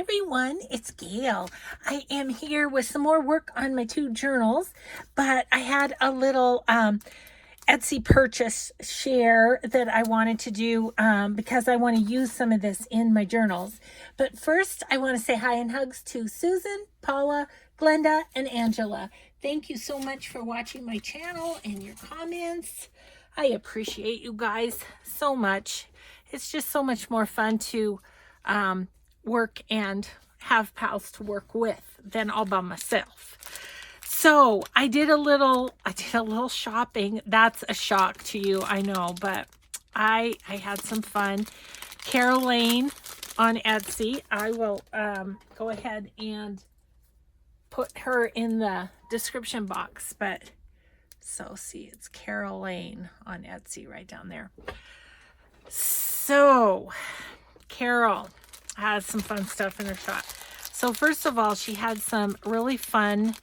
everyone, it's Gail. I am here with some more work on my 2 journals, but I had a little Etsy purchase share that I wanted to do because I want to use some of this in my journals. But first, I want to say hi and hugs to Susan, Paula, Glenda, and Angela. Thank you so much for watching my channel and your comments. I appreciate you guys so much. It's just so much more fun to work and have pals to work with than all by myself. So I did a little shopping. That's a shock to you, I know, but I had some fun. Carolaine on Etsy. I will go ahead and put her in the description box, but so see, it's Carolaine on Etsy right down there. So Carol has some fun stuff in her shop. So first of all, she had some really fun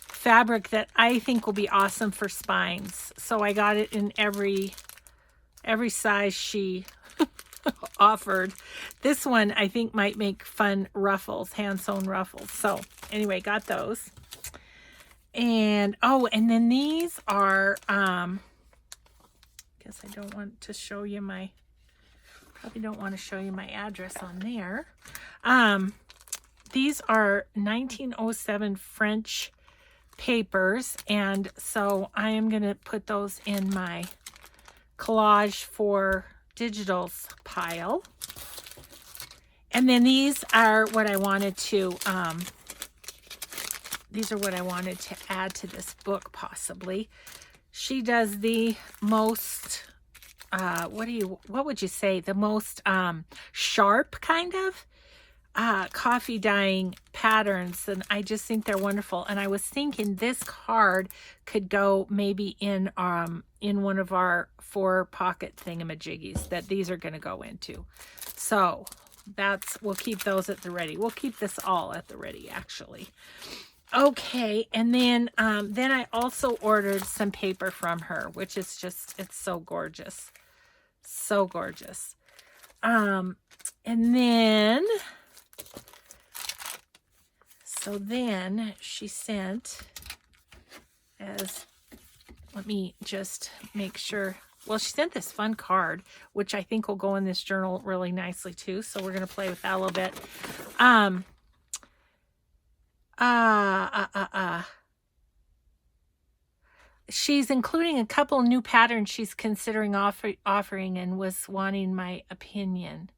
fabric that I think will be awesome for spines. So I got it in every size she offered. This one I think might make fun ruffles, hand sewn ruffles. So anyway, got those. And oh, and then these are guess I don't want to show you my address on there. These are 1907 French papers, and so I am going to put those in my collage for digitals pile. And then these are what I wanted to add to this book possibly. She does the most what would you say, the most sharp kind of coffee dyeing patterns, and I just think they're wonderful. And I was thinking this card could go maybe in one of our 4 pocket thingamajiggies that these are going to go into. So we'll keep those at the ready. We'll keep this all at the ready, actually. Okay, and then I also ordered some paper from her, which is just, it's so gorgeous. So gorgeous. And then, so then she sent, let me just make sure, well, she sent this fun card, which I think will go in this journal really nicely too. So we're going to play with that a little bit. She's including a couple new patterns she's considering offering and was wanting my opinion.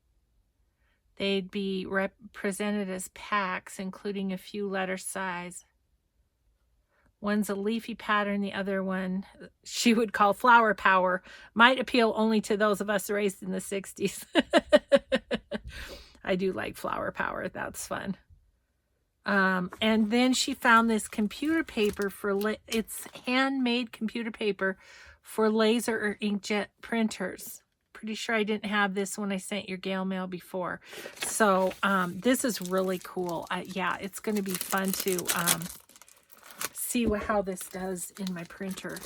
They'd be represented as packs, including a few letter size. One's a leafy pattern, the other one she would call flower power. Might appeal only to those of us raised in the 60s. I do like flower power. That's fun. And then she found this computer paper it's handmade computer paper for laser or inkjet printers. Pretty sure I didn't have this when I sent your Gale mail before. So, this is really cool. Yeah, it's going to be fun to, see how this does in my printer.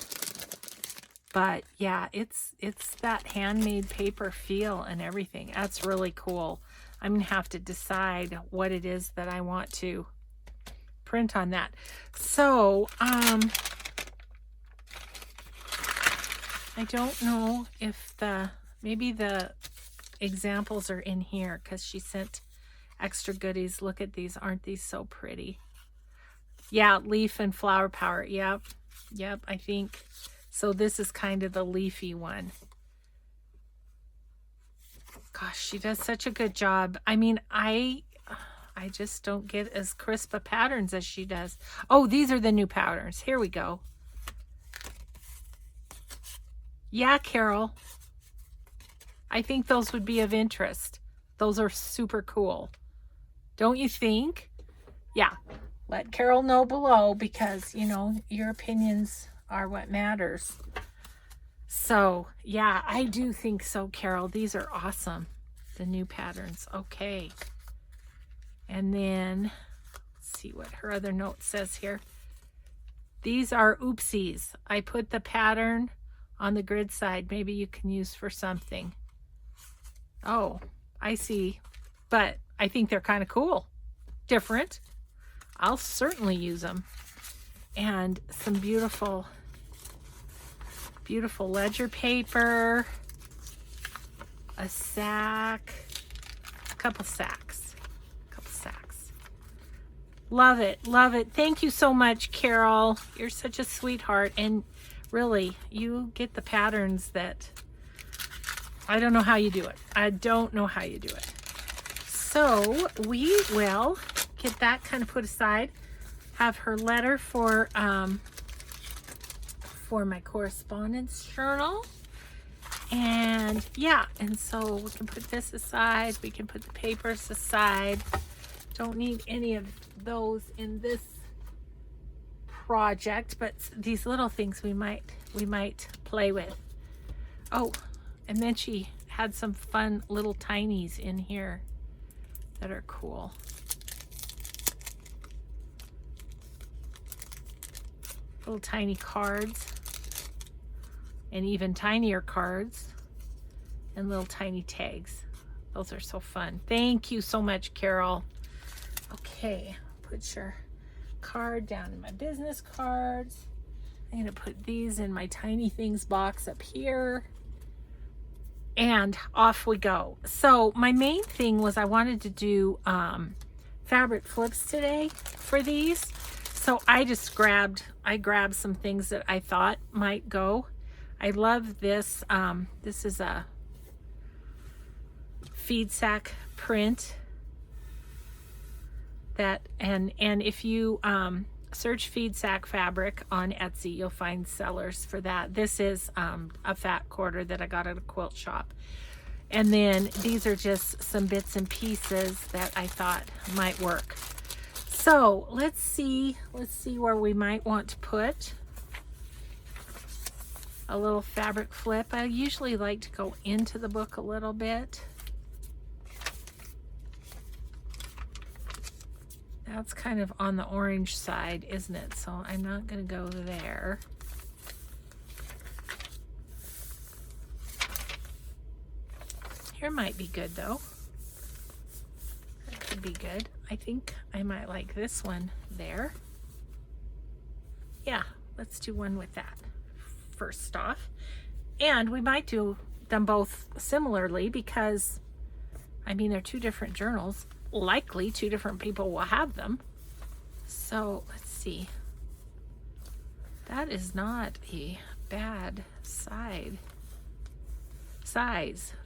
But yeah, it's that handmade paper feel and everything. That's really cool. I'm going to have to decide what it is that I want to print on that. So, I don't know if maybe the examples are in here because she sent extra goodies. Look at these. Aren't these so pretty? Yeah, leaf and flower power. Yep, I think. So this is kind of the leafy one. Gosh, she does such a good job. I mean, I just don't get as crisp a patterns as she does. Oh, these are the new patterns. Here we go. Yeah, Carol. I think those would be of interest. Those are super cool. Don't you think? Yeah. Let Carol know below because, you know, your opinions are what matters. So, yeah, I do think so, Carol. These are awesome. The new patterns. Okay. And then, let's see what her other note says here. These are oopsies. I put the pattern on the grid side. Maybe you can use for something. Oh, I see. but I think they're kind of cool. Different. I'll certainly use them. And some beautiful, beautiful ledger paper, a sack, a couple sacks. Love it, love it. Thank you so much, Carol. You're such a sweetheart. And really, you get the patterns that I don't know how you do it. I don't know how you do it. So we will get that kind of put aside. Have her letter for my correspondence journal. And yeah, and so we can put this aside. We can put the papers aside. Don't need any of those in this project, but these little things we might play with. Oh, and then she had some fun little tinies in here that are cool. Little tiny cards, and even tinier cards, and little tiny tags. Those are so fun. Thank you so much, Carol. Okay, put your card down in my business cards. I'm gonna put these in my tiny things box up here. And off we go. So my main thing was I wanted to do fabric flips today for these. So I grabbed some things that I thought might go. I love this. This is a feed sack print. And if you search feed sack fabric on Etsy, you'll find sellers for that. This is a fat quarter that I got at a quilt shop. And then these are just some bits and pieces that I thought might work. So let's see where we might want to put a little fabric flip. I usually like to go into the book a little bit. That's kind of on the orange side, isn't it? So I'm not going to go there. Here might be good though. That could be good. I think I might like this one there. Yeah, let's do one with that first off. And we might do them both similarly because, I mean, they're two different journals. Likely two different people will have them. So let's see. That is not a bad size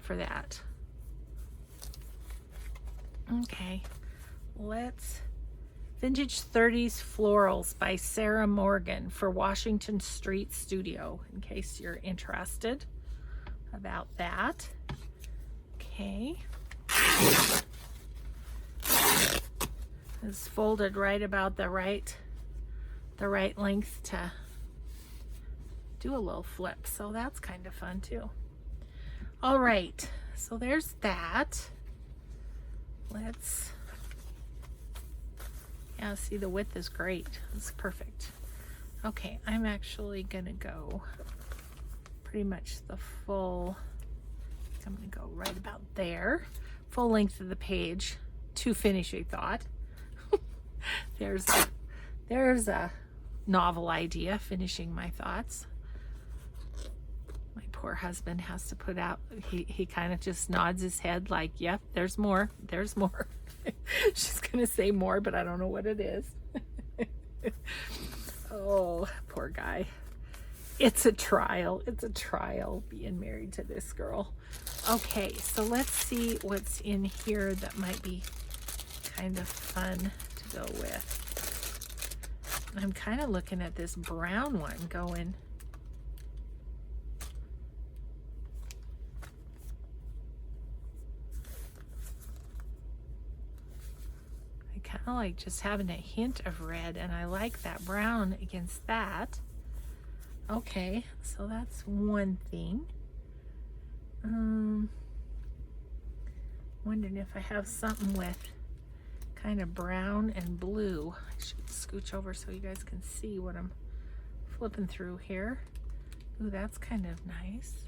for that. Okay, let's Vintage 30s Florals by Sarah Morgan for Washington Street Studio, in case you're interested about that. Okay. It's folded right about the right length to do a little flip, so that's kind of fun too. All right, so there's that. Let's, yeah, see, the width is great. It's perfect. Okay, I'm actually gonna go pretty much the full, I'm gonna go right about there, full length of the page to finish a thought. There's a novel idea, finishing my thoughts. My poor husband has to put out, he kind of just nods his head like, yep, there's more. She's gonna say more, but I don't know what it is. Oh, poor guy. It's a trial being married to this girl. Okay, so let's see what's in here that might be kind of fun to go with. I'm kind of looking at this brown one going, I kind of like just having a hint of red, and I like that brown against that. Okay, so that's one thing. Wondering if I have something with kind of brown and blue. I should scooch over so you guys can see what I'm flipping through here. Ooh, that's kind of nice.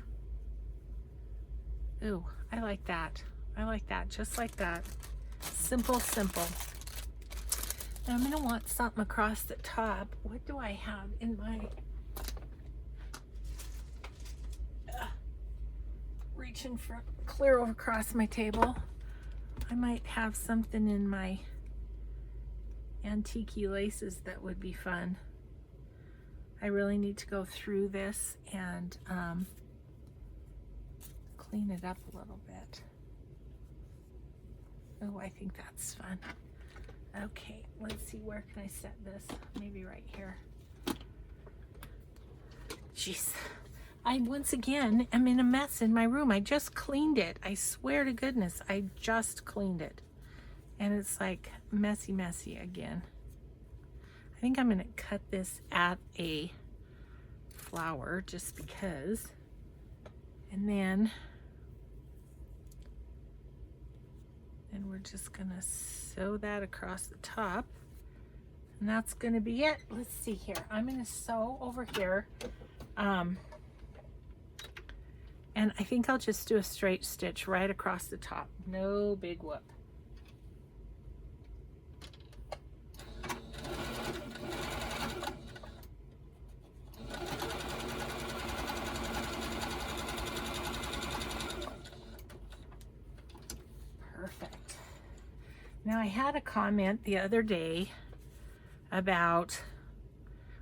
Ooh, I like that. I like that, just like that. Simple, simple. And I'm gonna want something across the top. What do I have in my, reaching for clear over across my table. I might have something in my antique laces that would be fun. I really need to go through this and clean it up a little bit. Oh, I think that's fun. Okay, let's see, where can I set this? Maybe right here. Jeez. I, once again, am in a mess in my room. I just cleaned it. I swear to goodness, I just cleaned it. And it's like messy, messy again. I think I'm gonna cut this at a flower just because. And then we're just gonna sew that across the top. And that's gonna be it. Let's see here. I'm gonna sew over here. And I think I'll just do a straight stitch right across the top. No big whoop. Perfect. Now I had a comment the other day about,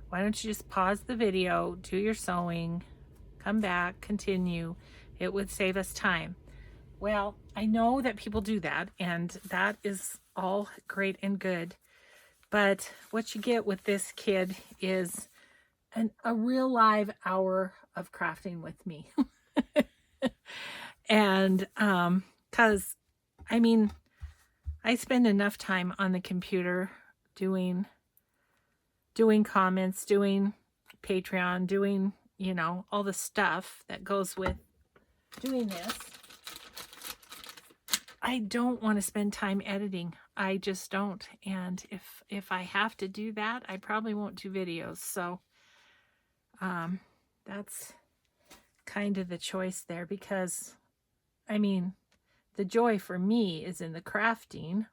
why don't you just pause the video, do your sewing, come back, continue. It would save us time. Well, I know that people do that, and that is all great and good. But what you get with this kid is a real live hour of crafting with me. And because, I mean, I spend enough time on the computer doing comments, doing Patreon, doing, you know, all the stuff that goes with doing this. I don't want to spend time editing. I just don't. And if I have to do that, I probably won't do videos. So that's kind of the choice there, because I mean, the joy for me is in the crafting.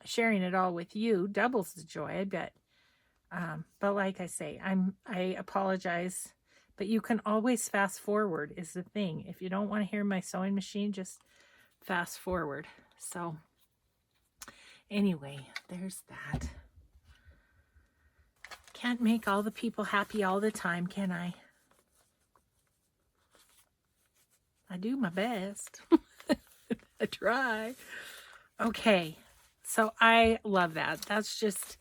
Sharing it all with you doubles the joy, I bet. But like I say, I apologize, but you can always fast forward is the thing. If you don't want to hear my sewing machine, just fast forward. So anyway, there's that. Can't make all the people happy all the time, can I? I do my best. I try. Okay, so I love that. That's just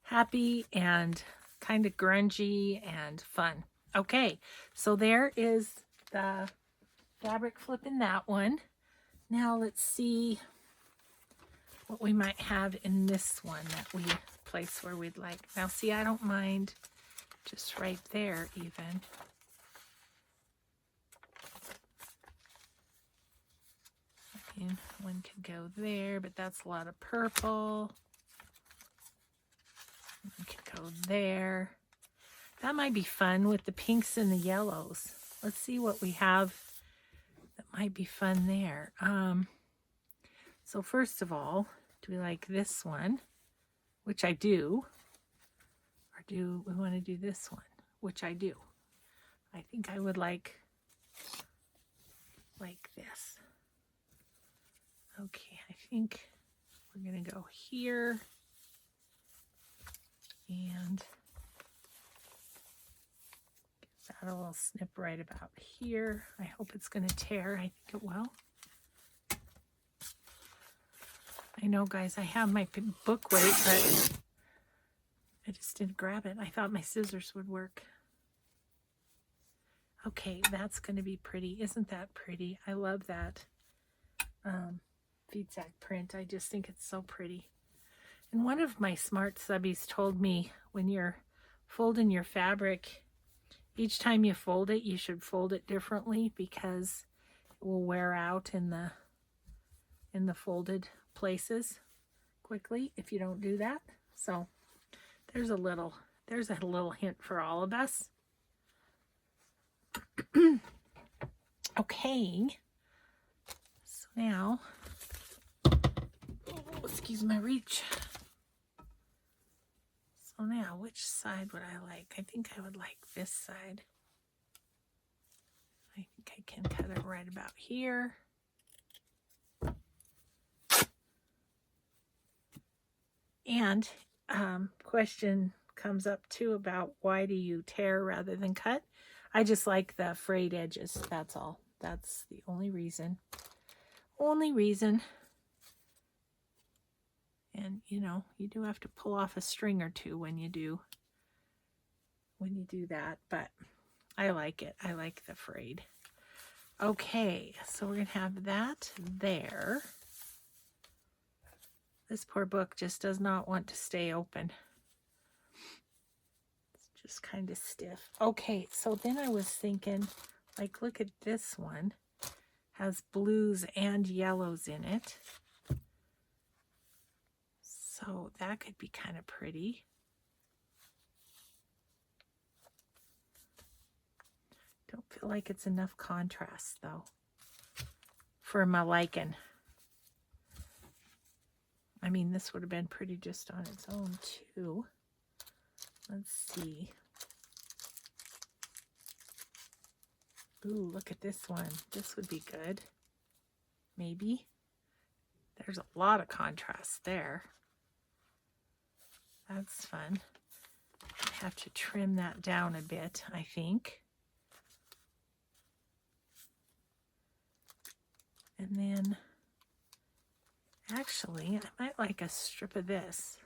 happy and kind of grungy and fun. Okay, so there is the fabric flip in that one. Now let's see what we might have in this one that we place where we'd like. Now see, I don't mind just right there even. And one could go there, but that's a lot of purple. One could go there. That might be fun with the pinks and the yellows. Let's see what we have that might be fun there. So first of all, do we like this one, which I do, or do we want to do this one, which I do? I think I would like this. Okay, I think we're going to go here and give that a little snip right about here. I hope it's going to tear. I think it will. I know, guys, I have my book weight, but I just didn't grab it. I thought my scissors would work. Okay, that's going to be pretty. Isn't that pretty? I love that. Feedsack print. I just think it's so pretty. And one of my smart subbies told me when you're folding your fabric, each time you fold it, you should fold it differently because it will wear out in the folded places quickly if you don't do that. So there's a little hint for all of us. Okay. So now, excuse my reach. So now, which side would I like? I think I would like this side. I think I can cut it right about here. And question comes up too about why do you tear rather than cut? I just like the frayed edges. That's all. That's the only reason. Only reason. And you know, you do have to pull off a string or two when you do that, but I like it. I like the frayed. Okay, so we're gonna have that there. This poor book just does not want to stay open. It's just kind of stiff. Okay, so then I was thinking, like, look at this one. Has blues and yellows in it. So that could be kind of pretty. Don't feel like it's enough contrast, though, for my liking. I mean, this would have been pretty just on its own, too. Let's see. Ooh, look at this one. This would be good. Maybe. There's a lot of contrast there. That's fun. I have to trim that down a bit, I think. And then, actually, I might like a strip of this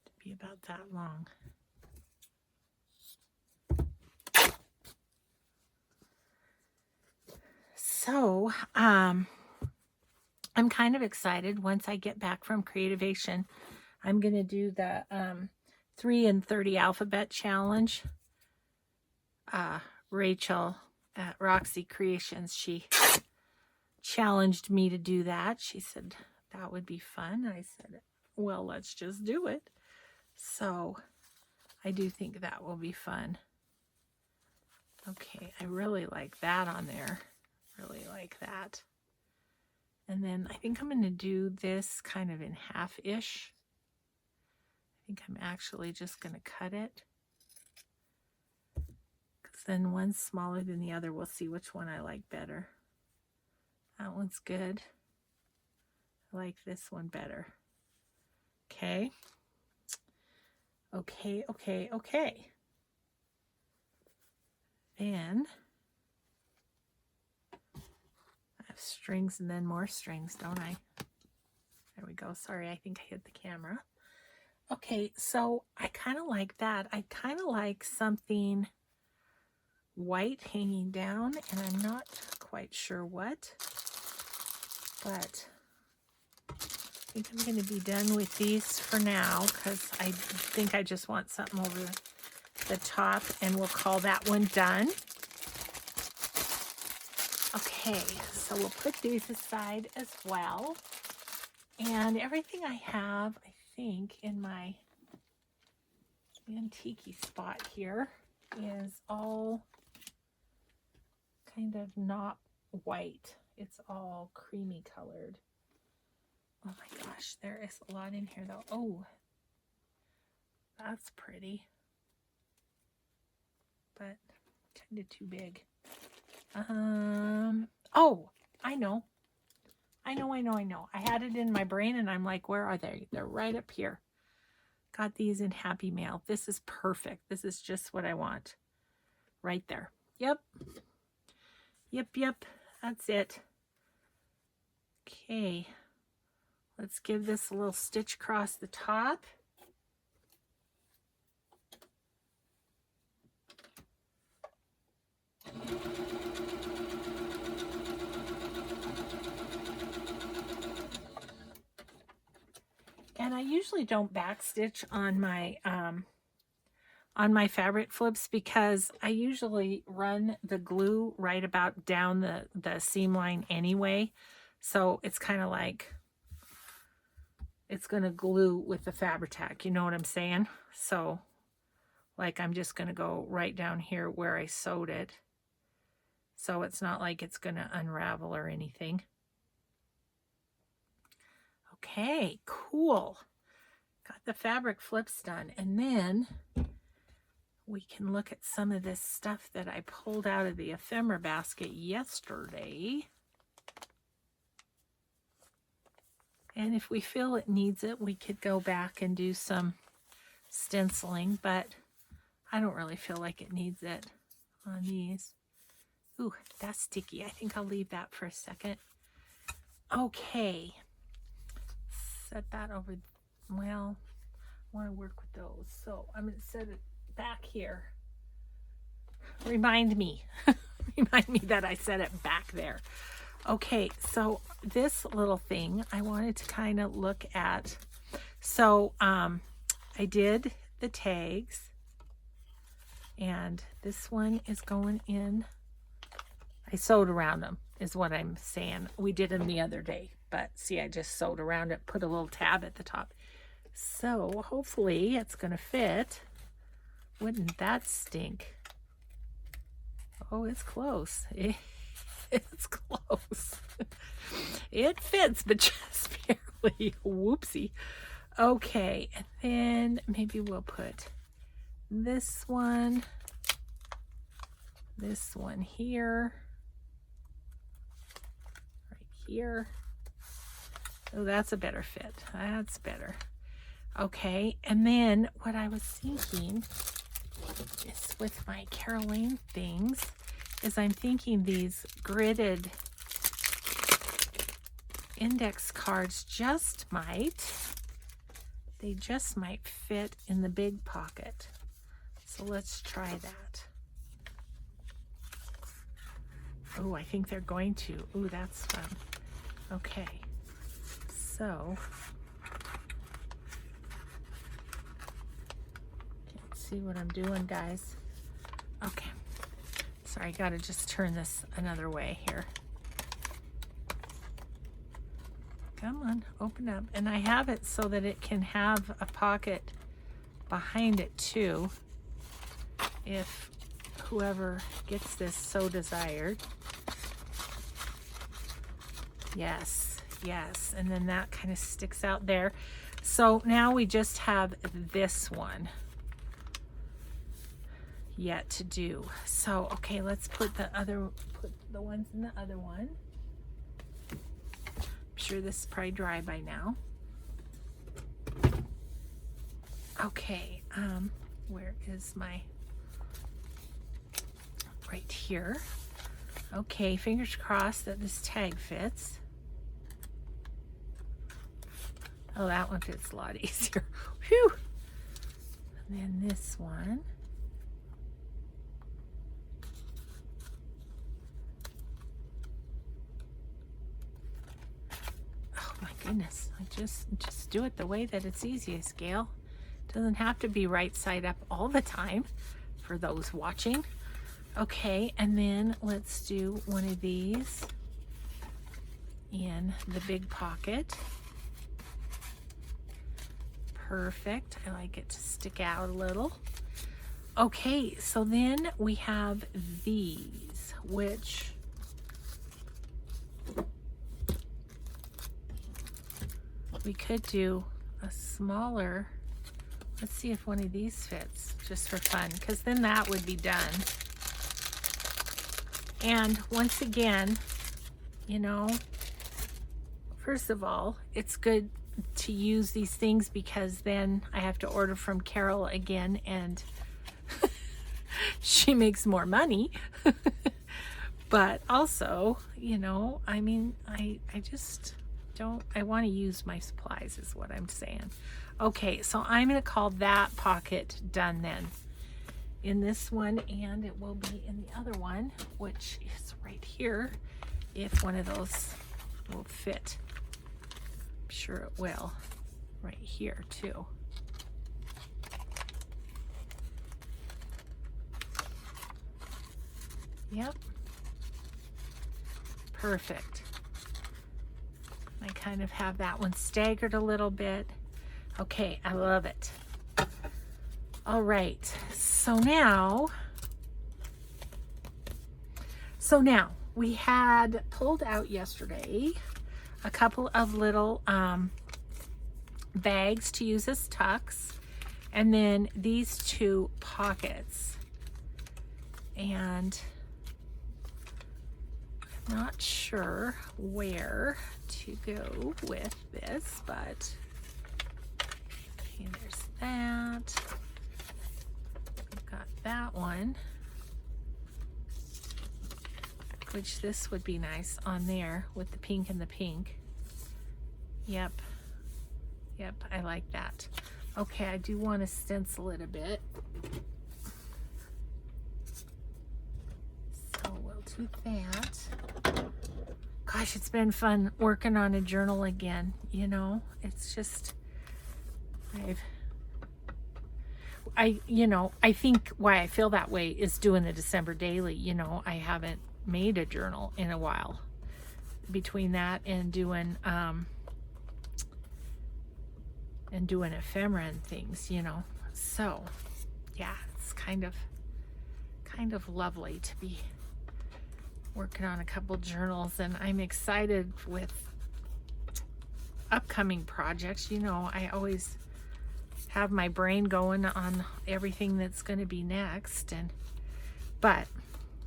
to be about that long. So, I'm kind of excited. Once I get back from Creativation, I'm going to do the 3 in 30 alphabet challenge. Rachel at Roxy Creations, she challenged me to do that. She said that would be fun. I said, well, let's just do it. So I do think that will be fun. Okay, I really like that on there. Really like that. And then I think I'm going to do this kind of in half-ish. I think I'm actually just going to cut it. Because then one's smaller than the other. We'll see which one I like better. That one's good. I like this one better. Okay. Okay, okay, okay. Then I have strings and then more strings, don't I? There we go. Sorry, I think I hit the camera. Okay, so I kind of like that. I kind of like something white hanging down, and I'm not quite sure what, but I think I'm going to be done with these for now because I think I just want something over the top, and we'll call that one done. Okay, so we'll put these aside as well. And everything I have, I think, in my antique-y spot here is all kind of not white. It's all creamy colored. Oh my gosh, there is a lot in here though. Oh, that's pretty, but kind of too big. Oh, I know. I had it in my brain and I'm like, where are they? They're right up here. Got these in Happy Mail. This is perfect. This is just what I want. Right there. Yep. Yep. That's it. Okay. Let's give this a little stitch across the top. And I usually don't backstitch on my fabric flips because I usually run the glue right about down the seam line anyway. So it's kind of like it's going to glue with the Fabri-Tac, you know what I'm saying? So like I'm just going to go right down here where I sewed it. so it's not like it's going to unravel or anything. Okay, cool. Got the fabric flips done. And then we can look at some of this stuff that I pulled out of the ephemera basket yesterday. And if we feel it needs it, we could go back and do some stenciling, but I don't really feel like it needs it on these. Ooh, that's sticky. I think I'll leave that for a second. Okay. Set that over. Well, I want to work with those. So I'm going to set it back here. Remind me. Remind me that I set it back there. Okay, so this little thing I wanted to kind of look at. So I did the tags, and this one is going in. I sewed around them is what I'm saying. We did them the other day, but see, I just sewed around it, put a little tab at the top. So hopefully it's going to fit. Wouldn't that stink? Oh, it's close. It's close. It fits, but just barely. Whoopsie. Okay, and then maybe we'll put this one here, right here. Oh, that's a better fit. That's better. Okay, and then what I was thinking is with my Carolaine things is I'm thinking these gridded index cards just might fit in the big pocket. So let's try that. Oh, I think they're going to. Oh, that's fun. Okay, so can't see what I'm doing, guys. Okay, sorry, I gotta just turn this another way here. Come on, open up. And I have it so that it can have a pocket behind it too, if whoever gets this so desired. Yes, yes, and then that kind of sticks out there. So now we just have this one yet to do. So okay, let's put the ones in the other one. I'm sure this is probably dry by now. Okay, where is my, right here. Okay, fingers crossed that this tag fits. Oh, that one fits a lot easier. Whew. And then this one. Oh my goodness, I just do it the way that it's easiest, Gail. Doesn't have to be right side up all the time for those watching. Okay, and then let's do one of these in the big pocket. Perfect. I like it to stick out a little. Okay, so then we have these, which we could do a smaller. Let's see if one of these fits, just for fun, because then that would be done. And once again, you know, first of all, it's good to use these things because then I have to order from Carol again and she makes more money. But also, you know, I mean, I just don't, I want to use my supplies is what I'm saying. Okay, so I'm going to call that pocket done then in this one, and it will be in the other one, which is right here, if one of those will fit. I'm sure it will. Right here too. Yep. Perfect. I kind of have that one staggered a little bit. Okay, I love it. All right, so now So now we had pulled out yesterday a couple of little bags to use as tucks, and then these two pockets. And I'm not sure where to go with this, but okay, there's that. We've got that one, which this would be nice on there with the pink and the pink. Yep, I like that. Okay, I do want to stencil it a bit, so we'll do that. Gosh, it's been fun working on a journal again. You know, it's just, I think why I feel that way is doing the December daily. You know, I haven't made a journal in a while. Between that and doing ephemera and things, you know. So yeah, it's kind of lovely to be working on a couple journals, and I'm excited with upcoming projects. You know, I always have my brain going on everything that's going to be next, but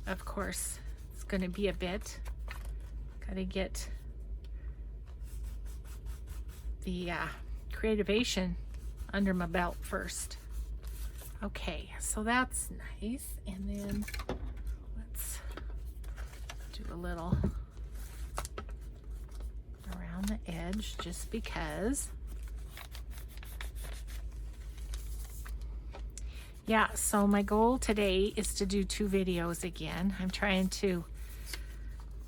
of course it's going to be a bit, gotta get the creativation under my belt first. Okay, so that's nice. And then let's do a little around the edge, just because. Yeah, so my goal today is to do 2 videos again. I'm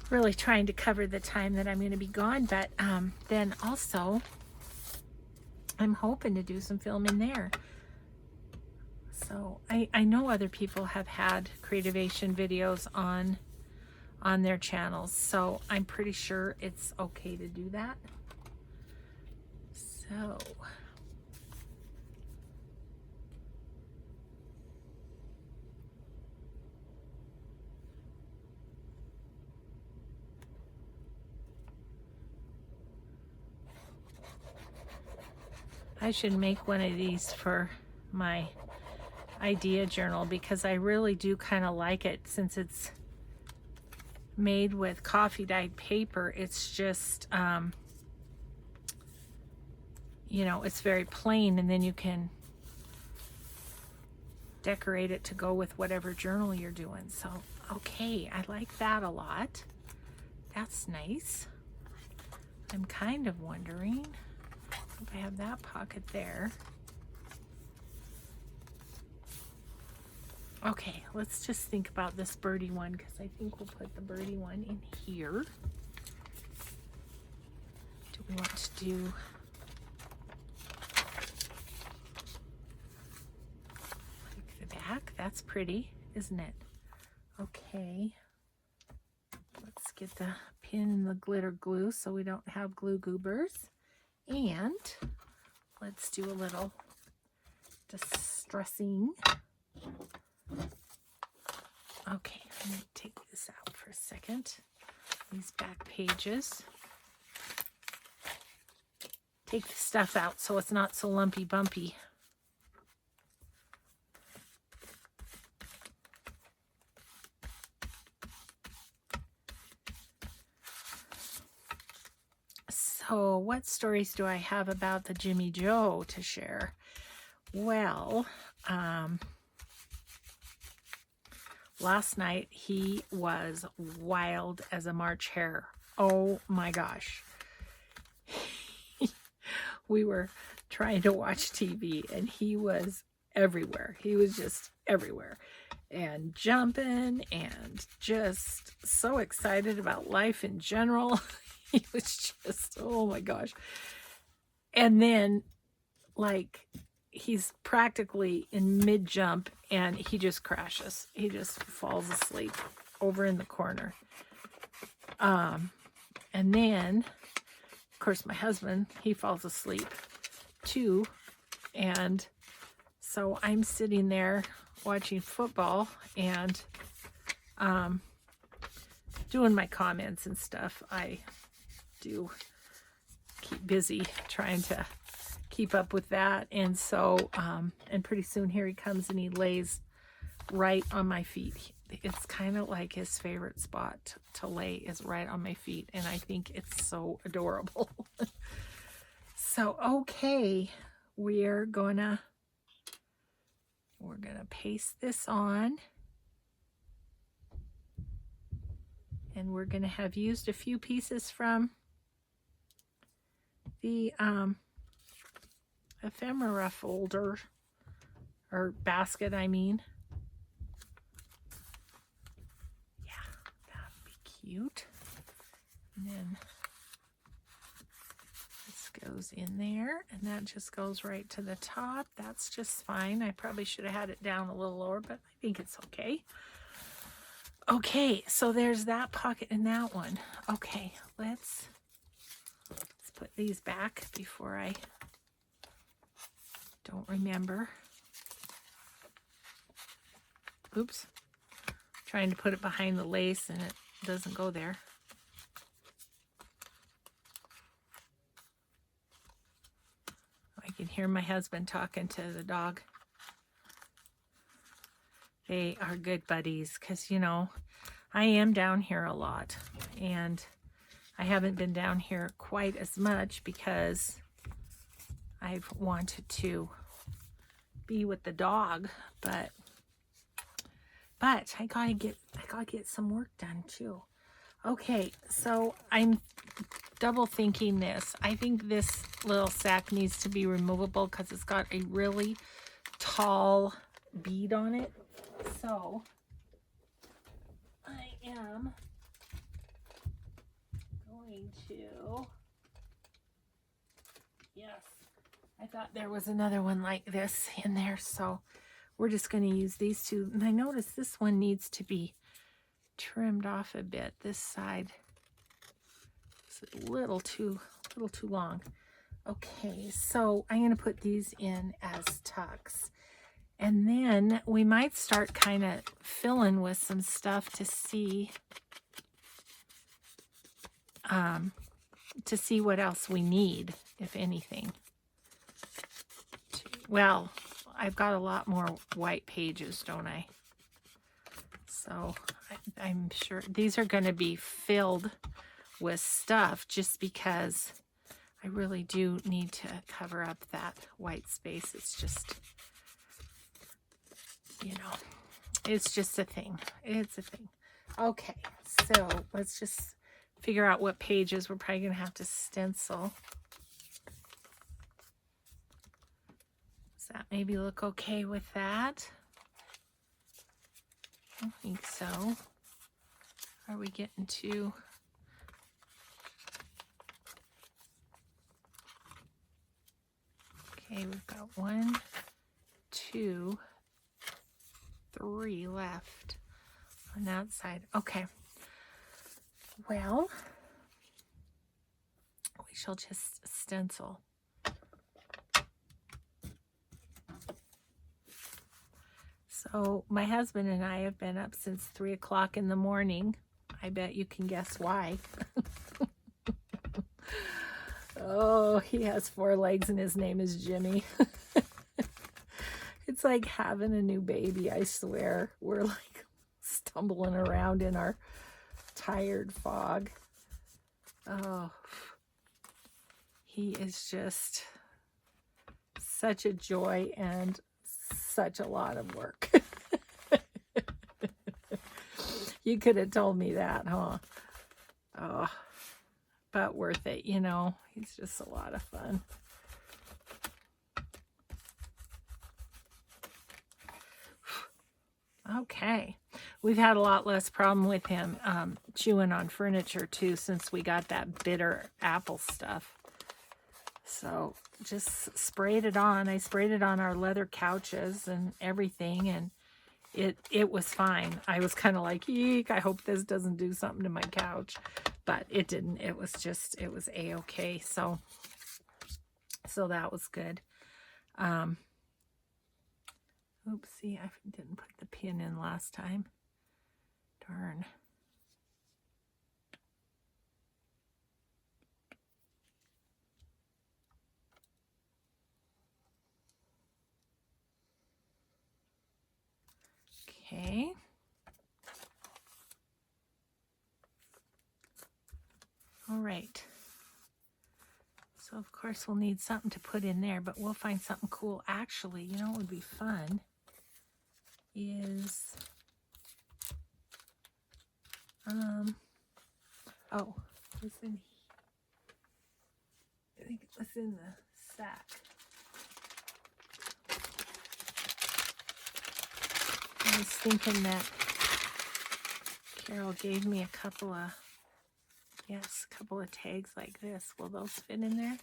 really trying to cover the time that I'm going to be gone, but then also I'm hoping to do some filming there. So I know other people have had Creativation videos on their channels, so I'm pretty sure it's okay to do that. So I should make one of these for my idea journal, because I really do kind of like it. Since it's made with coffee dyed paper, it's just you know, it's very plain, and then you can decorate it to go with whatever journal you're doing. So okay, I like that a lot. That's nice. I'm kind of wondering if I have that pocket there. Okay, let's just think about this birdie one, because I think we'll put the birdie one in here. Do we want to do like the back? That's pretty, isn't it? Okay, let's get the pin and the glitter glue so we don't have glue goobers. And let's do a little distressing. Okay, I'm going to take this out for a second. These back pages. Take the stuff out so it's not so lumpy bumpy. So what stories do I have about the Jimmy Joe to share? Well, last night he was wild as a March hare. Oh my gosh. We were trying to watch TV and he was everywhere. He was just everywhere and jumping and just so excited about life in general. He was just, oh my gosh. And then, like, he's practically in mid-jump and he just crashes. He just falls asleep over in the corner. And then, of course, my husband, he falls asleep too. And so I'm sitting there watching football, and doing my comments and stuff, I do keep busy trying to keep up with that. And so, and pretty soon here he comes and he lays right on my feet. It's kind of like his favorite spot to lay is right on my feet. And I think it's so adorable. So, okay, we're gonna paste this on. And we're gonna have used a few pieces from the ephemera folder, or basket, I mean. Yeah, that would be cute. And then this goes in there, and that just goes right to the top. That's just fine. I probably should have had it down a little lower, but I think it's okay. Okay, so there's that pocket and that one. Okay, let's put these back before I don't remember. Oops. Trying to put it behind the lace and it doesn't go there. I can hear my husband talking to the dog. They are good buddies because, you know, I am down here a lot and I haven't been down here quite as much because I've wanted to be with the dog, but I gotta get some work done too. Okay, so I'm double thinking this. I think this little sack needs to be removable because it's got a really tall bead on it. So I am going to, yes, I thought there was another one like this in there, so we're just going to use these two. And I noticed this one needs to be trimmed off a bit. This side is a little too long. Okay, so I'm going to put these in as tucks. And then we might start kind of filling with some stuff to see what else we need, if anything. Well, I've got a lot more white pages, don't I? So I'm sure these are going to be filled with stuff just because I really do need to cover up that white space. It's just, you know, it's just a thing. It's a thing. Okay, so let's just figure out what pages we're probably going to have to stencil. Does that maybe look okay with that? I don't think so. Are we getting to... Okay, we've got 1, 2, 3 left on that side. Okay. Well, we shall just stencil. So my husband and I have been up since 3 o'clock in the morning. I bet you can guess why. Oh, he has 4 legs and his name is Jimmy. It's like having a new baby, I swear. We're like stumbling around in our tired fog. Oh, he is just such a joy and such a lot of work. You could have told me that, huh? Oh, but worth it, you know. He's just a lot of fun. Okay, we've had a lot less problem with him chewing on furniture too since we got that bitter apple stuff. So just sprayed it on. I sprayed it on our leather couches and everything, and it was fine. I was kind of like, eek, I hope this doesn't do something to my couch, but it didn't. It was a-okay. So that was good. Oopsie, I didn't put the pin in last time. Darn. Okay. All right. So of course we'll need something to put in there, but we'll find something cool. Actually, you know what would be fun is, oh, listen, I think it was in the sack. I was thinking that Carol gave me a couple of tags like this. Will those fit in there?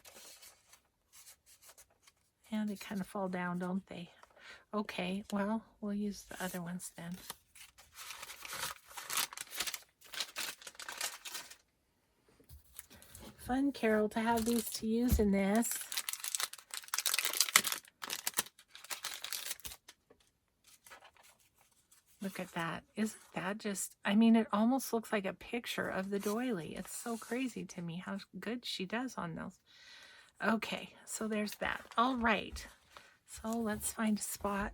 Yeah, they kind of fall down, don't they? Okay, well, we'll use the other ones then. Fun, Carol, to have these to use in this. Look at that. Isn't that just, I mean, it almost looks like a picture of the doily. It's so crazy to me how good she does on those. Okay, so there's that. All right. So let's find a spot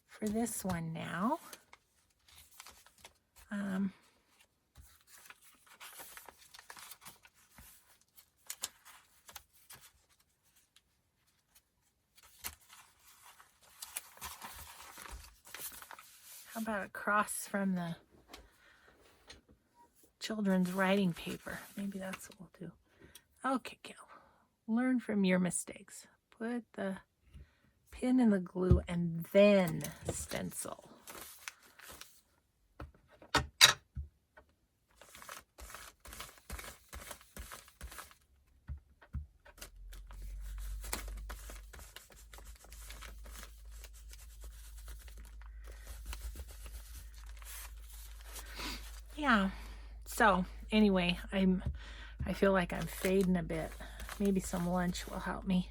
for this one now. How about across from the children's writing paper? Maybe that's what we'll do. Okay, Gil. Learn from your mistakes. Put the pin in the glue and then stencil. Yeah. So anyway, I feel like I'm fading a bit. Maybe some lunch will help me.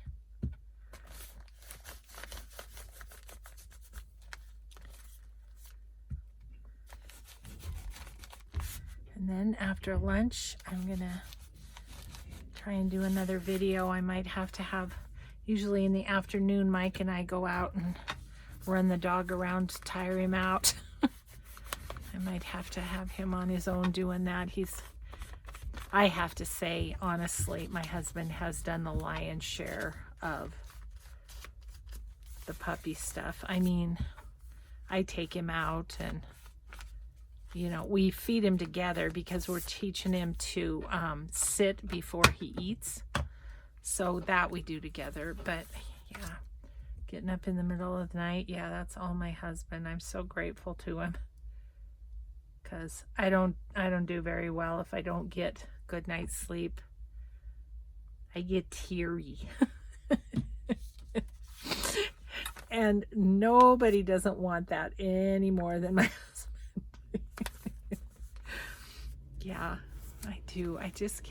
And then after lunch, I'm gonna try and do another video. I might have to have, usually in the afternoon, Mike and I go out and run the dog around to tire him out. I might have to have him on his own doing that. I have to say, honestly, my husband has done the lion's share of the puppy stuff. I mean, I take him out and, you know, we feed him together because we're teaching him to sit before he eats. So that we do together. But yeah, getting up in the middle of the night, yeah, that's all my husband. I'm so grateful to him. Because I don't do very well if I don't get good night's sleep. I get teary. And nobody doesn't want that any more than my husband. Yeah, I do. I just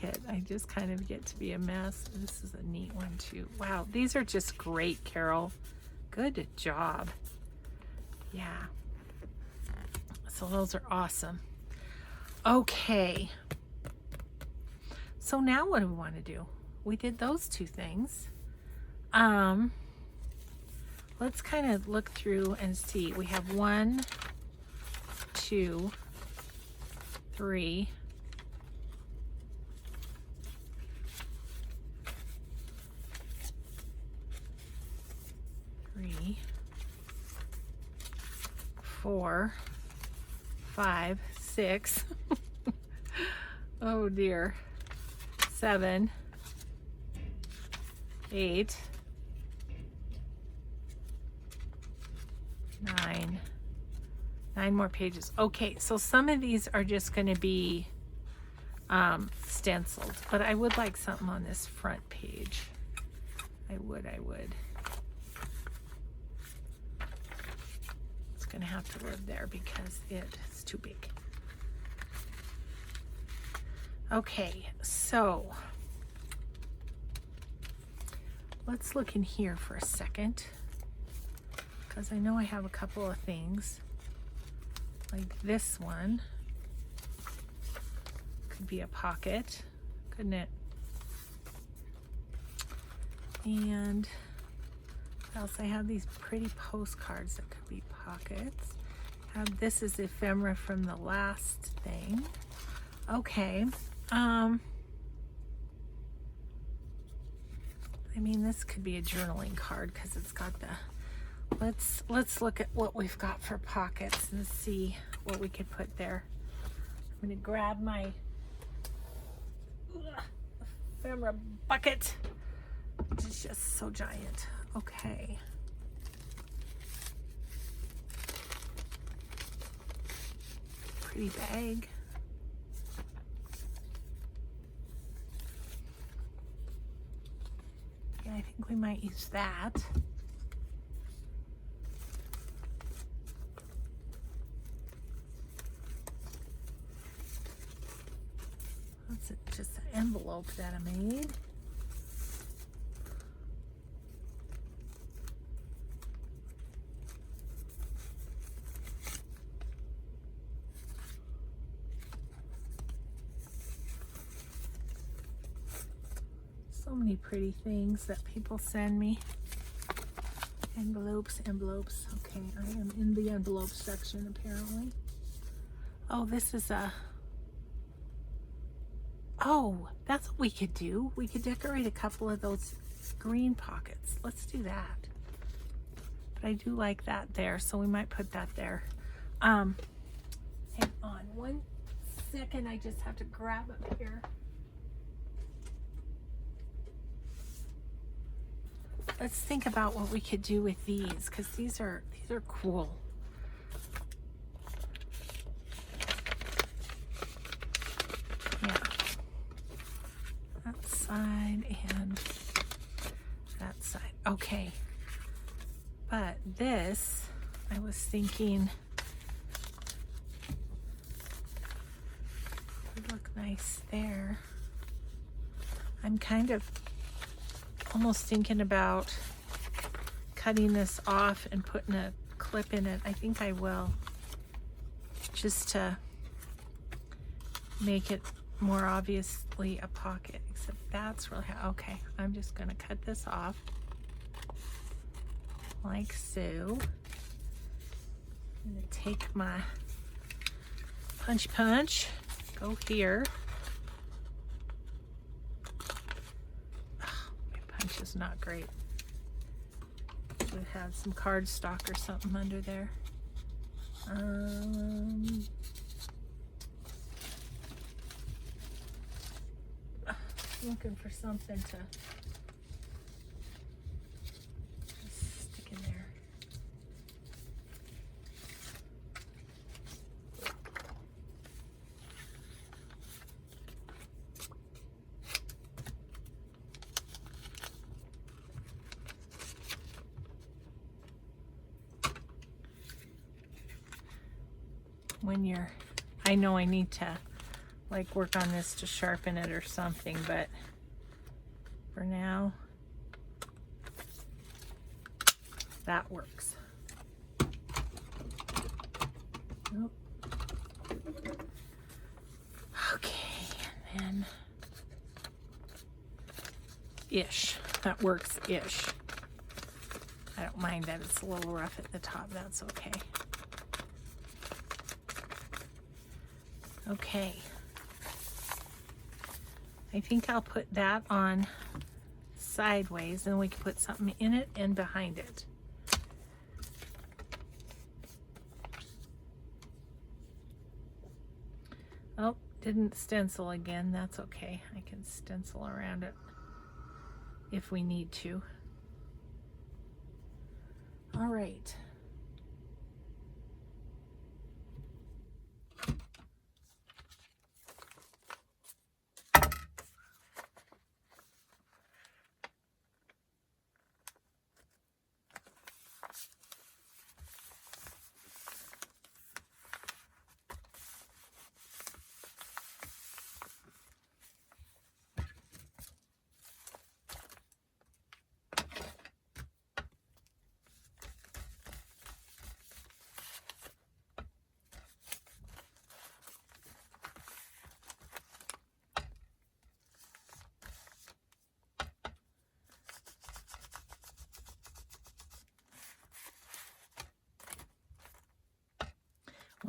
kind of get to be a mess. This is a neat one too. Wow, these are just great, Carol. Good job. Yeah. So those are awesome. Okay. So now what do we want to do? We did those two things. Let's kind of look through and see. We have 1, 2, 3, 4, 5, 6. Oh dear. 7, 8, 9. 9 more pages. Okay, so some of these are just going to be stenciled, but I would like something on this front page. I would. It's going to have to live there because it's too big. Okay, so let's look in here for a second, because I know I have a couple of things. Like this one could be a pocket, couldn't it? And what else? I have these pretty postcards that could be pockets. This is ephemera from the last thing. Okay. I mean, this could be a journaling card because it's got the... Let's look at what we've got for pockets and see what we could put there. I'm going to grab my ephemera bucket, which is just so giant. Okay. Pretty bag. Yeah, I think we might use that. That's just an envelope that I made. So many pretty things that people send me. Envelopes. Okay, I am in the envelope section apparently. Oh, this is a... Oh, that's what we could do. We could decorate a couple of those green pockets. Let's do that. But I do like that there, so we might put that there. Hang on 1 second. I just have to grab up here. Let's think about what we could do with these, because these are cool. Yeah. That side and that side. Okay. But this, I was thinking, would look nice there. I'm kind of almost thinking about cutting this off and putting a clip in it. I think I will, just to make it more obviously a pocket, except that's really okay. I'm just gonna cut this off like so. I'm gonna take my punch, go here. Punch is not great. Would have some cardstock or something under there. Looking for something to just stick in there. When you're, I know I need to like work on this to sharpen it or something, but for now that works. Nope. Okay, and then ish, that works ish. I don't mind that it's a little rough at the top, that's okay. Okay, I think I'll put that on sideways and we can put something in it and behind it. Oh, didn't stencil again. That's okay. I can stencil around it if we need to. All right.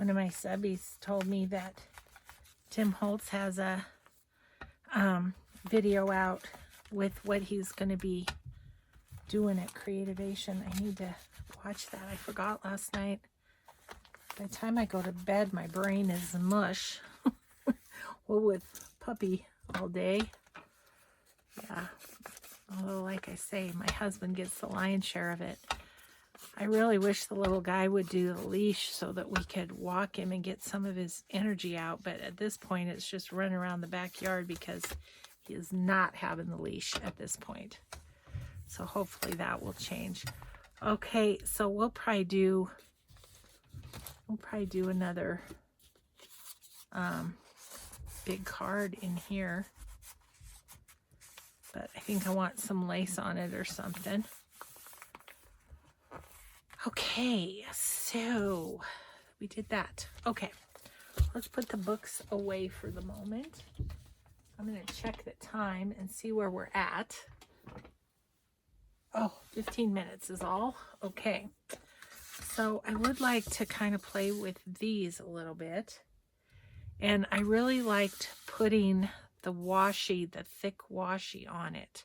one of my subbies told me that Tim Holtz has a video out with what he's going to be doing at Creativation. I need to watch that. I forgot last night. By the time I go to bed, my brain is mush. Well, with puppy all day. Yeah. Although, like I say, my husband gets the lion's share of it. I really wish the little guy would do the leash so that we could walk him and get some of his energy out. But at this point, it's just running around the backyard because he is not having the leash at this point. So hopefully that will change. Okay, so we'll probably do another big card in here. But I think I want some lace on it or something. Okay, so we did that. Okay, let's put the books away for the moment. I'm going to check the time and see where we're at. Oh, 15 minutes is all. Okay, so I would like to kind of play with these a little bit. And I really liked putting the washi, the thick washi on it.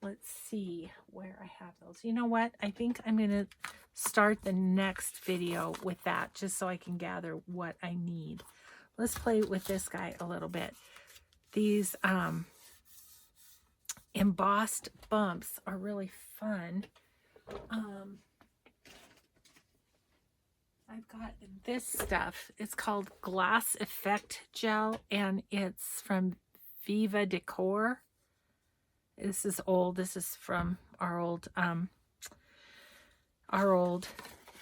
Let's see where I have those. You know what? I think I'm going to start the next video with that just so I can gather what I need. Let's play with this guy a little bit. These embossed bumps are really fun. I've got this stuff. It's called Glass Effect Gel, and it's from Viva Decor. This is old. This is from our old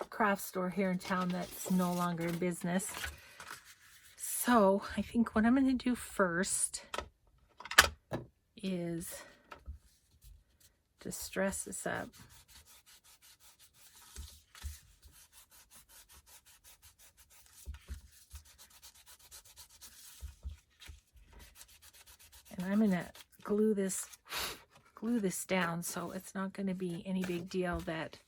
craft store here in town that's no longer in business. So I think what I'm going to do first is distress this up. And I'm going to glue this down so it's not going to be any big deal, that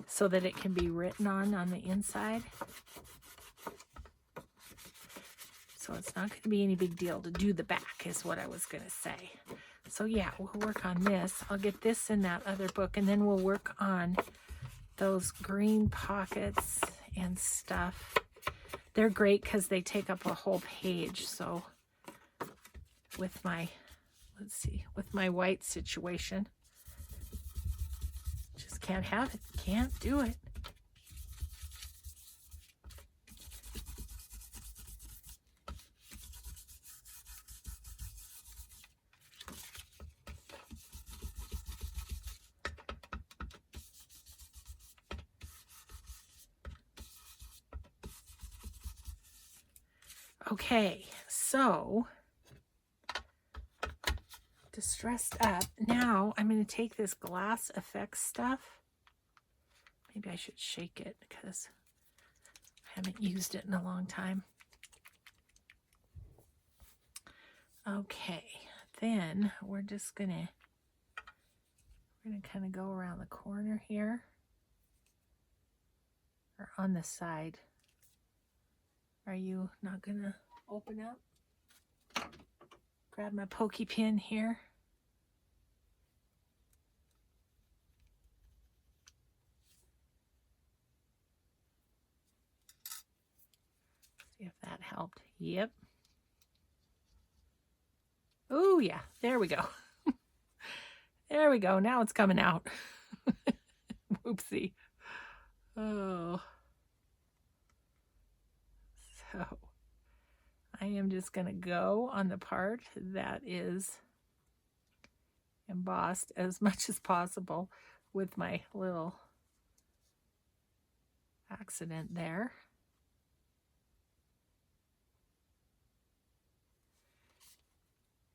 so that it can be written on the inside. So it's not going to be any big deal to do the back is what I was going to say. So yeah, we'll work on this. I'll get this in that other book, and then we'll work on those green pockets and stuff. They're great because they take up a whole page. So with my, let's see, with my white situation, just can't have it. Can't do it. Okay, so distressed up. Now I'm going to take this Glass Effects stuff. Maybe I should shake it because I haven't used it in a long time. Okay, then we're just gonna kind of go around the corner here, or on the side. Are you not gonna open up? Grab my pokey pin here. See if that helped. Yep. Oh yeah, there we go. There we go. Now it's coming out. Whoopsie. Oh. So I am just going to go on the part that is embossed as much as possible with my little accident there.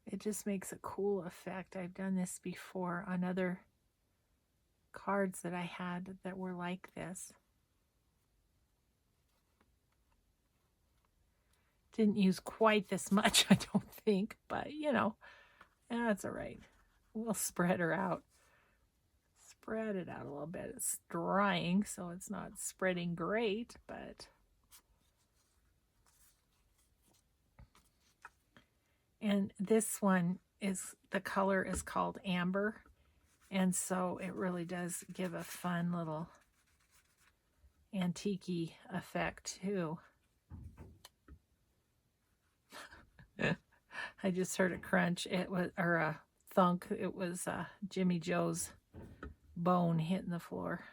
It just makes a cool effect. I've done this before on other cards that I had that were like this. Didn't use quite this much, I don't think, but you know, that's all right. We'll spread her out. spread it out a little bit. It's drying, so it's not spreading great, but and this one is, the color is called amber, and so it really does give a fun little antique-y effect too. I just heard a crunch. It was, or a thunk. It was Jimmy Joe's bone hitting the floor.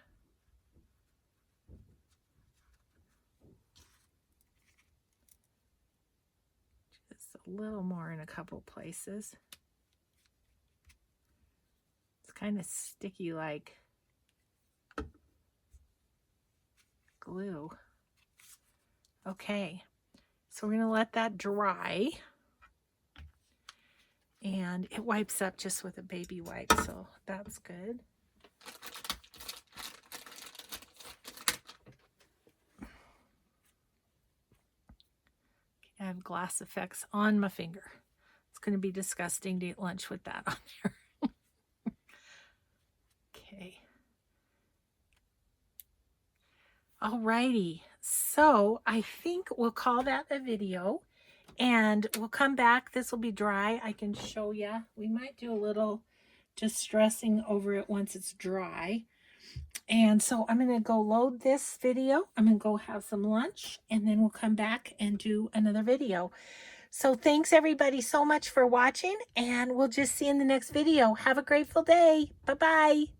Just a little more in a couple places. It's kind of sticky like glue. Okay, so we're going to let that dry. And it wipes up just with a baby wipe, so that's good. I have glass effects on my finger. It's going to be disgusting to eat lunch with that on there. Okay. Alrighty, so I think we'll call that a video. And we'll come back. This will be dry. I can show you. We might do a little just stressing over it once it's dry. And so I'm going to go load this video. I'm going to go have some lunch, and then we'll come back and do another video. So thanks everybody so much for watching, and we'll just see you in the next video. Have a grateful day. Bye-bye.